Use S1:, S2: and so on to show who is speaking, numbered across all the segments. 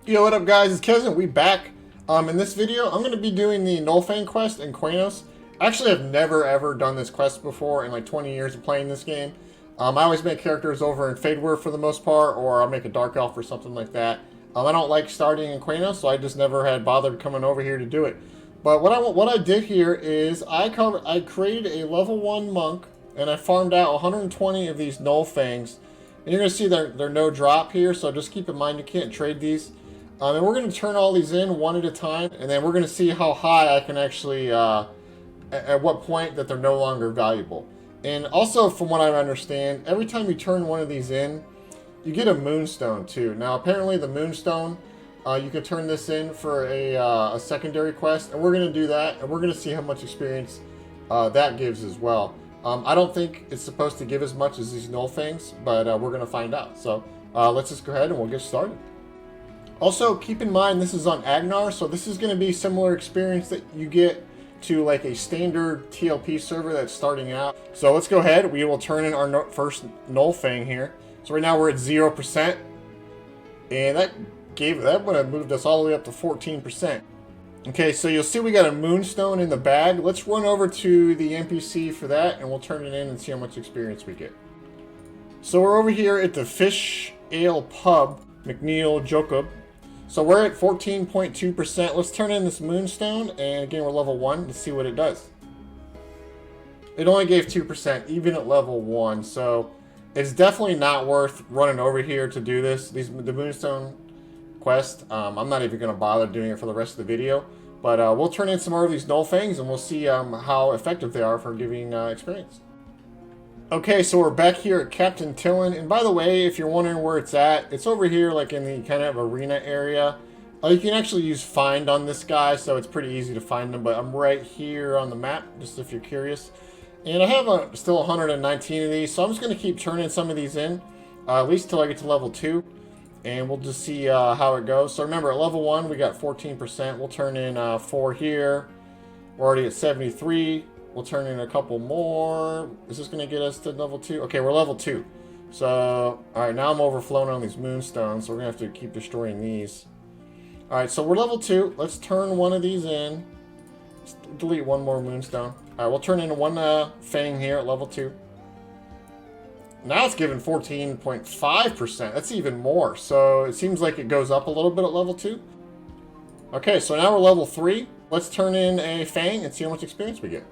S1: Yo, what up guys, it's Kevin, we back. In this video, I'm going to be doing the Fang quest in Qeynos. Actually, I've never ever done this quest before in like 20 years of playing this game. I always make characters over in Fadewar for the most part, or I'll make a Dark Elf or something like that. I don't like starting in Qeynos, so I just never had bothered coming over here to do it. But what I did here is I created a level 1 monk, and I farmed out 120 of these Gnoll Fangs. And you're going to see they're no drop here, so just keep in mind you can't trade these. And we're going to turn all these in one at a time, and then we're going to see how high I can actually, at what point that they're no longer valuable. And also, from what I understand, every time you turn one of these in, you get a moonstone too. Now, apparently the moonstone, you can turn this in for a secondary quest, and we're going to do that, and we're going to see how much experience that gives as well. I don't think it's supposed to give as much as these Gnoll Fangs, but we're going to find out. So let's just go ahead and we'll get started. Also, keep in mind this is on Agnar, so this is going to be similar experience that you get to like a standard TLP server that's starting out. So let's go ahead. We will turn in our first Gnoll Fang here. So right now we're at 0%, and that would have moved us all the way up to 14%. Okay, so you'll see we got a moonstone in the bag. Let's run over to the NPC for that, and we'll turn it in and see how much experience we get. So we're over here at the Fish Ale Pub, McNeil Jacob. So we're at 14.2%. Let's turn in this moonstone, and again, we're level 1 to see what it does. It only gave 2%, even at level 1, so it's definitely not worth running over here to do this. The moonstone quest, I'm not even going to bother doing it for the rest of the video, but we'll turn in some more of these Gnoll Fangs, and we'll see how effective they are for giving experience. Okay, so we're back here at Captain Tillin, and by the way, if you're wondering where it's at, it's over here like in the kind of arena area. You can actually use find on this guy, so it's pretty easy to find him, but I'm right here on the map, just if you're curious. And I have still 119 of these, so I'm just going to keep turning some of these in, at least till I get to level 2, and we'll just see how it goes. So remember, at level 1, we got 14%. We'll turn in 4 here. We're already at 73. We'll turn in a couple more. Is this going to get us to level 2? Okay, we're level 2. So, alright, now I'm overflowing on these moonstones, so we're going to have to keep destroying these. Alright, so we're level 2. Let's turn one of these in. Let's delete one more moonstone. Alright, we'll turn in one Fang here at level 2. Now it's given 14.5%. That's even more. So it seems like it goes up a little bit at level 2. Okay, so now we're level 3. Let's turn in a Fang and see how much experience we get.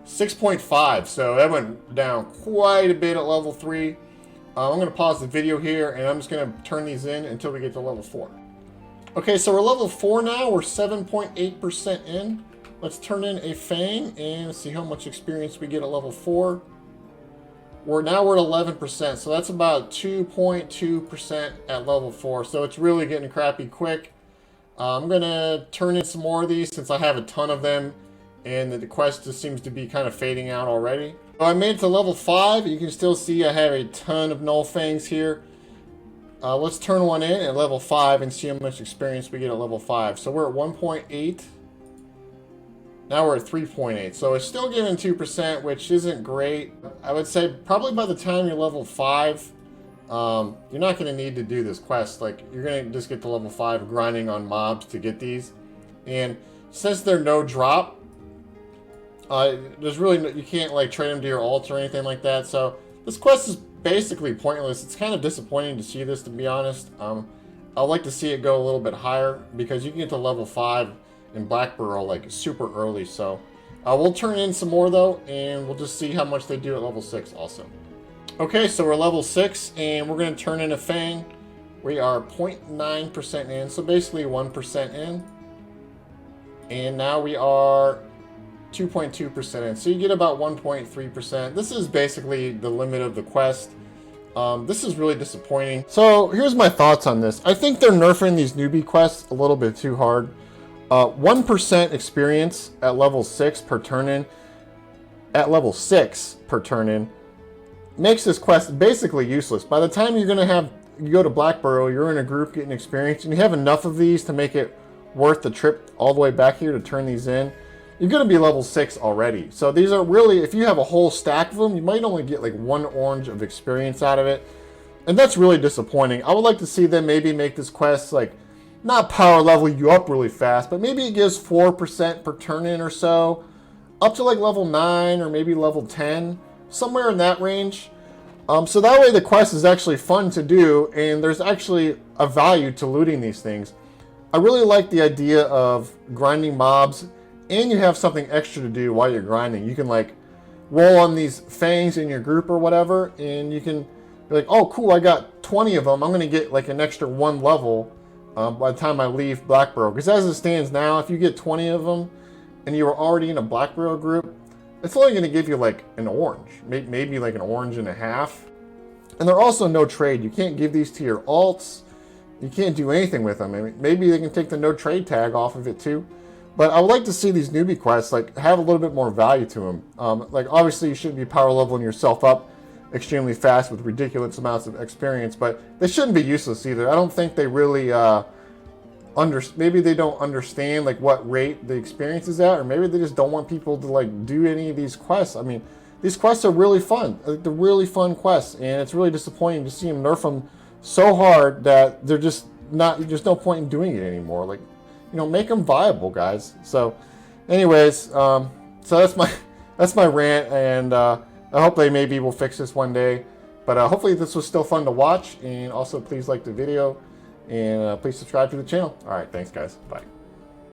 S1: 6.5, so that went down quite a bit at level 3. I'm going to pause the video here, and I'm just going to turn these in until we get to level 4. Okay, so we're level 4 now. We're 7.8% in. Let's turn in a Fang and see how much experience we get at level 4. We're at 11%, so that's about 2.2% at level 4. So it's really getting crappy quick. I'm going to turn in some more of these since I have a ton of them, and the quest just seems to be kind of fading out already. So I made it to level 5. You can still see I have a ton of Gnoll Fangs here. Let's turn one in at level 5 and see how much experience we get at level 5. So we're at 1.8. Now we're at 3.8. So it's still giving 2%, which isn't great. I would say probably by the time you're level 5, you're not going to need to do this quest. Like, you're going to just get to level 5 grinding on mobs to get these. And since they're no drop, there's really no, you can't like trade them to your ult or anything like that. So this quest is basically pointless. It's kind of disappointing to see this, to be honest. I'd like to see it go a little bit higher because you can get to level 5 in Black Burrow like super early. So we'll turn in some more though, and we'll just see how much they do at level 6 also. Okay, so we're level 6, and we're going to turn in a Fang. We are 0.9% in, so basically 1% in. And now we are 2.2% in, so you get about 1.3%. This is basically the limit of the quest. This is really disappointing. So here's my thoughts on this. I think they're nerfing these newbie quests a little bit too hard. 1% experience at level 6 per turn-in, at level 6 per turn-in, makes this quest basically useless. By the time you go to Black Burrow, you're in a group getting experience, and you have enough of these to make it worth the trip all the way back here to turn these in. You're going to be level 6 already. So these are really, if you have a whole stack of them, you might only get like 1 orange of experience out of it. And that's really disappointing. I would like to see them maybe make this quest like not power level you up really fast, but maybe it gives 4% per turn in or so, up to like level 9 or maybe level 10, somewhere in that range. So that way the quest is actually fun to do, and there's actually a value to looting these things. I really like the idea of grinding mobs, and you have something extra to do while you're grinding. You can like roll on these fangs in your group or whatever, and you can be like, oh cool, I got 20 of them. I'm going to get like an extra 1 level by the time I leave Blackburrow. Because as it stands now, if you get 20 of them and you were already in a Blackburrow group, it's only going to give you like an orange, maybe like an orange and a half. And they're also no trade. You can't give these to your alts. You can't do anything with them. I mean, maybe they can take the no trade tag off of it too. But I would like to see these newbie quests like have a little bit more value to them. Like obviously you shouldn't be power leveling yourself up extremely fast with ridiculous amounts of experience, but they shouldn't be useless either. I don't think they really maybe they don't understand like what rate the experience is at, or maybe they just don't want people to like do any of these quests. I mean, these quests are really fun. They're really fun quests, and it's really disappointing to see them nerf them so hard that they're just not. There's no point in doing it anymore. Like, you know, make them viable, guys. So, anyways, so that's my rant, and I hope they maybe will fix this one day. But hopefully this was still fun to watch, and also please like the video. And please subscribe to the channel. All right, thanks, guys. Bye.